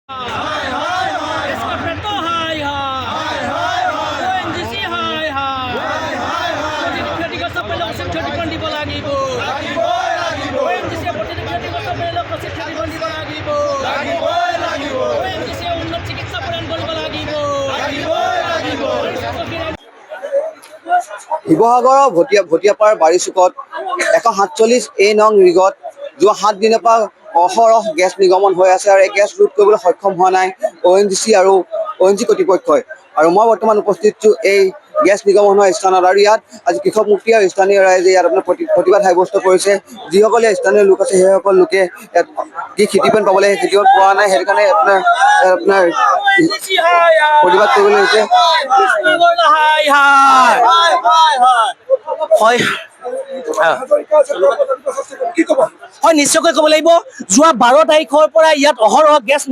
Hi, hi, hi. Escapretto, hi, hi. ONGC, hi, hi. ক্ষতিগ্ৰস্ত পৰিয়ালক ক্ষতিপূৰণ দিব লাগিব। ONGC ক্ষতিগ্ৰস্ত পৰিয়ালক ক্ষতিপূৰণ দিব লাগিব। ONGC উন্নত চিকিৎসা প্ৰদান কৰিব লাগিব। শিৱসাগৰৰ ভটিয়াপাৰ বাৰিচুকত 147 নং ৰিগত যোৱা 7 দিনৰ পৰা অহৰহ গেছ নিৰ্গমন হৈ আছে আৰু এই গেছ ৰোধ কৰিবলৈ সক্ষম হোৱা নাই ONGC আৰু ONGC কৰ্তৃপক্ষই। আৰু মই বৰ্তমান উপস্থিত আছোঁ এই গেছ নিৰ্গমন হোৱা স্থানত আৰু ইয়াত আজি কৃষক মুক্তি আৰু স্থানীয় ৰাইজে ইয়াত আপোনাৰ প্ৰতিবাদ সাব্যস্ত কৰিছে। যিসকলে স্থানীয় লোক আছে সেইসকল লোকে ইয়াত কি খেতিপণ পাব লাগে খেতিপণ পোৱা নাই, সেইটো কাৰণে আপোনাৰ প্ৰতিবাদ কৰিবলৈ হৈছে। হয়, নিশ্চয়কৈ ক'ব লাগিব। যোৱা 12 তাৰিখৰ পৰা ইয়াত অহৰহ গেছ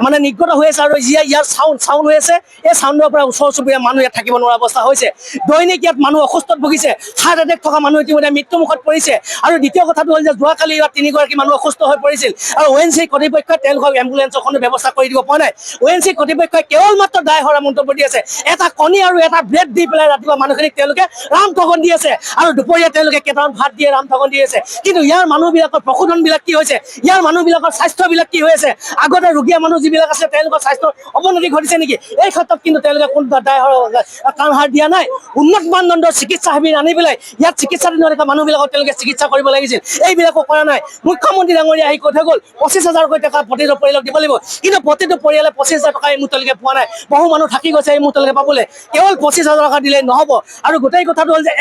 মানে নিৰ্গত হৈ আছে আৰু ইয়াৰ চাউণ্ড হৈ আছে। এই চাউণ্ডৰ পৰা ওচৰ চুবুৰীয়া মানুহ ইয়াত থাকিব নোৱাৰা অৱস্থা হৈছে। দৈনিক ইয়াত মানুহ অসুস্থত ভুগিছে। হাৰ্ট এটেক থকা মানুহ ইতিমধ্যে মৃত্যুমুখত পৰিছে। আৰু দ্বিতীয় কথাটো হ'ল যে যোৱাকালি ইয়াত 3গৰাকী মানুহ অসুস্থ হৈ পৰিছিল আৰু ONGC কৰ্তৃপক্ষই তেওঁলোকক এম্বুলেন্সৰ কোনো ব্যৱস্থা কৰি দিব পৰা নাই। ONGC কৰ্তৃপক্ষই কেৱল মাত্ৰ দায় হৰা মন্তব্য দি আছে। এটা কণী আৰু এটা ব্ৰেড দি পেলাই ৰাতিপুৱা মানুহখিনিক তেওঁলোকে ৰাম ঠগন দি আছে আৰু দুপৰীয়া তেওঁলোকে কেইটামান ভাত দিয়ে ৰাম ঠগন দি আছে। কিন্তু ইয়াৰ মানুহবিলাকৰ প্ৰশোধনবিলাক কি হৈছে, ইয়াৰ মানুহবিলাকৰ স্বাস্থ্যবিলাক কি হৈ আছে, আগতে ৰোগীয়া মানুহ যিবিলাক আছে তেওঁলোকৰ স্বাস্থ্যৰ অৱনতি ঘটিছে নেকি, এই ক্ষেত্ৰত কিন্তু তেওঁলোকে কোনো দায় কাণসাৰ দিয়া নাই। উন্নত মানদণ্ডৰ চিকিৎসা শিবিৰ আনি পেলাই ইয়াত চিকিৎসাধীন হৈ থকা মানুহবিলাকক তেওঁলোকে চিকিৎসা কৰিব লাগিছিল, এইবিলাকো কৰা নাই। মুখ্যমন্ত্ৰী ডাঙৰীয়া আহি কৈ থৈ গ'ল 25,000কৈ টকা প্ৰতিটো পৰিয়ালক দিব লাগিব, কিন্তু প্ৰতিটো পৰিয়ালে 25,000 টকা এই মুহূৰ্তলৈকে পোৱা নাই। বহু মানুহ থাকি গৈছে এই মুহূৰ্তলৈকে পাবলৈ। কেৱল 25,000 টকা দিলেই নহ'ব। আৰু গোটেই কথাটো হ'ল যে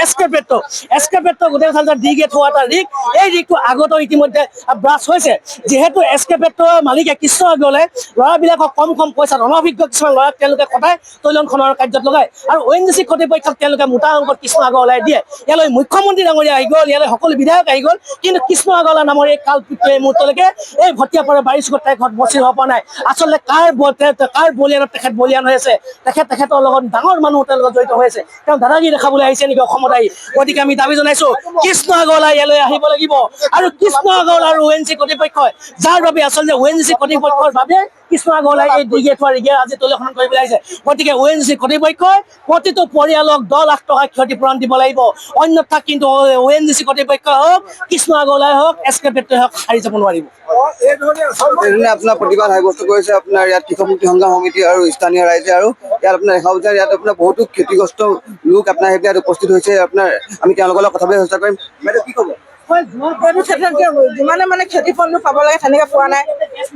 এস্কেপেট্টো গোটেই কথা ডি গেট হোৱা এটা ৰিগ, এই ৰিগটো আগতো ইতিমধ্যে ব্ৰাছ হৈছে। যিহেতু এস্কেপেট্টোৰ মালিকে কৃষ্ণ আগৰৱালাই ল'ৰাবিলাকক কম পইচাত অনভিজ্ঞ কিছুমান ল'ৰাক তেওঁলোকে কটাই তৈলন খননৰ কাৰ্যত লগায় আৰু ONGC কৰ্তৃপক্ষক তেওঁলোকে মোটা অংকত কৃষ্ণ আগৰৱালাই দিয়ে। ইয়ালৈ মুখ্যমন্ত্ৰী ডাঙৰীয়া আহি গ'ল, ইয়ালৈ সকলো বিধায়ক আহি গ'ল, কিন্তু কৃষ্ণ আগৰৱালা নামৰ এই কালপিতটোৱে এই মুহূৰ্তলৈকে এই ভটিয়াপাৰা বাৰিচুকত তাইৰ ঘৰত বচিৰ হ'ব পৰা নাই। আচলতে কাৰ বলিয়ানত তেখেত বলিয়ান হৈ আছে, তেখেতৰ লগত ডাঙৰ মানুহ তেওঁলোকৰ জড়িত হৈ আছে। তেওঁ দাদাগিৰি দেখাবলৈ আহিছে নেকি অসমত আহি? গতিকে আমি দাবী জনাইছো কৃষ্ণ আগৰৱালা ইয়ালৈ আহিব লাগিব। আৰু কৃষ্ণ আগৰৱালা আৰু ONGC কৰ্তৃপক্ষই যাৰ বাবে আচলতে ONGC কৰ্তৃপক্ষৰ বাবে কৃষ্ণ আগৰৱালাই এই ডি গেট হোৱা ৰিগে আজি তৈলখন কৰিবলৈ আহিছে। গতিকে ONGC কৰ্তৃপক্ষই প্ৰতিটো পৰিয়ালক 10 লাখ টকা ক্ষতিপূৰণ দিব লাগিব, অন্যথা কিন্তু ONGC কৰ্তৃপক্ষই হওক, কৃষ্ণ আগৰৱালাই হওক, এস্কেপেট্টোৱে হওক সাৰি যাব নোৱাৰিব। এইধৰণে আপোনাৰ প্ৰতিবাদ সাব্যস্ত কৰিছে আপোনাৰ ইয়াত কৃষক মুক্তি সংগ্ৰাম সমিতি আৰু স্থানীয় ৰাইজে। আৰু ইয়াত আপোনাৰ দেখা যায় ইয়াত আপোনাৰ বহুতো ক্ষতিগ্ৰস্ত লোক আপোনাৰ ইয়াত উপস্থিত হৈছে। আপোনাৰ আমি তেওঁলোকৰ লগত কথা পাতিবলৈ চেষ্টা কৰিম। বাইদেউ কি ক'ব? এইটো ক্ষেত্ৰত যিমানে মানে ক্ষতিপূৰণটো পাব লাগে তেনেকে পোৱা নাই।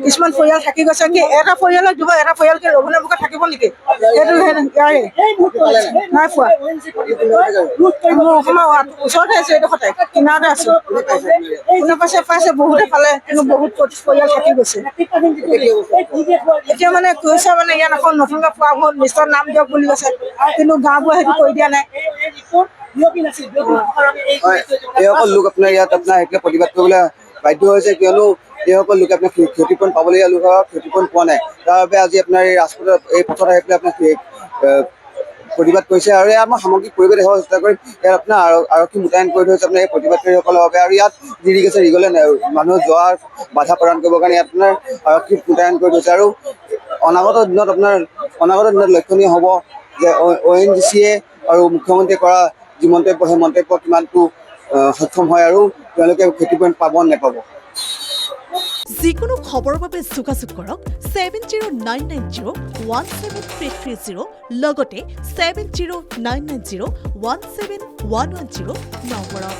কিছুমান পৰিয়াল থাকি গৈছে, কি এটা পৰিয়ালক দিব, এটা পৰিয়ালকে ৰঘুনে বুকে থাকিব নেকি? সেইটো নাই পোৱা। মোৰ অকণমান ওচৰতে আছো, এইডোখৰতে কিনাৰতে আছো। কোনে পাইছে বহুতে পালে, কিন্তু বহুত পৰিয়াল থাকি গৈছে। এতিয়া মানে কৈছে মানে ইয়াত এখন নতুনকৈ পোৱা হ'ল, লিষ্টত নাম দিয়ক বুলি কৈছে, কিন্তু গাঁওবোৰে সেইটো কৰি দিয়া নাই। এইসকল লোক আপোনাৰ ইয়াত আপোনাৰ প্ৰতিবাদ কৰিবলৈ বাধ্য হৈছে, কিয়নো এইসকল লোকে আপোনাৰ ক্ষতিপূৰণ পাবলগীয়া লোকক ক্ষতিপূৰণ পোৱা নাই। তাৰ বাবে আজি আপোনাৰ এই ৰাজপথত এই পথত আহি পেলাই আপোনাৰ প্ৰতিবাদ কৰিছে। আৰু ইয়াত মই সামগ্ৰিক পৰিৱেশ দেখাব চেষ্টা কৰিম। ইয়াত আপোনাৰ আৰক্ষী মোতায়েন কৰি থৈছে আপোনাৰ এই প্ৰতিবাদকাৰীসকলৰ বাবে। আৰু ইয়াত যি ৰিগ আছে ৰিগলৈ মানুহ যোৱাৰ বাধা প্ৰদান কৰিবৰ কাৰণে ইয়াত আপোনাৰ আৰক্ষী মোতায়েন কৰি থৈছে। আৰু অনাগত দিনত লক্ষণীয় হ'ব যে ONGCয়ে আৰু মুখ্যমন্ত্ৰীয়ে কৰা যি মন্তব্য, সেই মন্তব্য কিমানটো সক্ষম হয় আৰু তেওঁলোকে ক্ষতিপূৰণ পাব নাপাব। যিকোনো খবৰৰ বাবে যোগাযোগ কৰক 7099017330 লগতে 7099017110 নম্বৰত।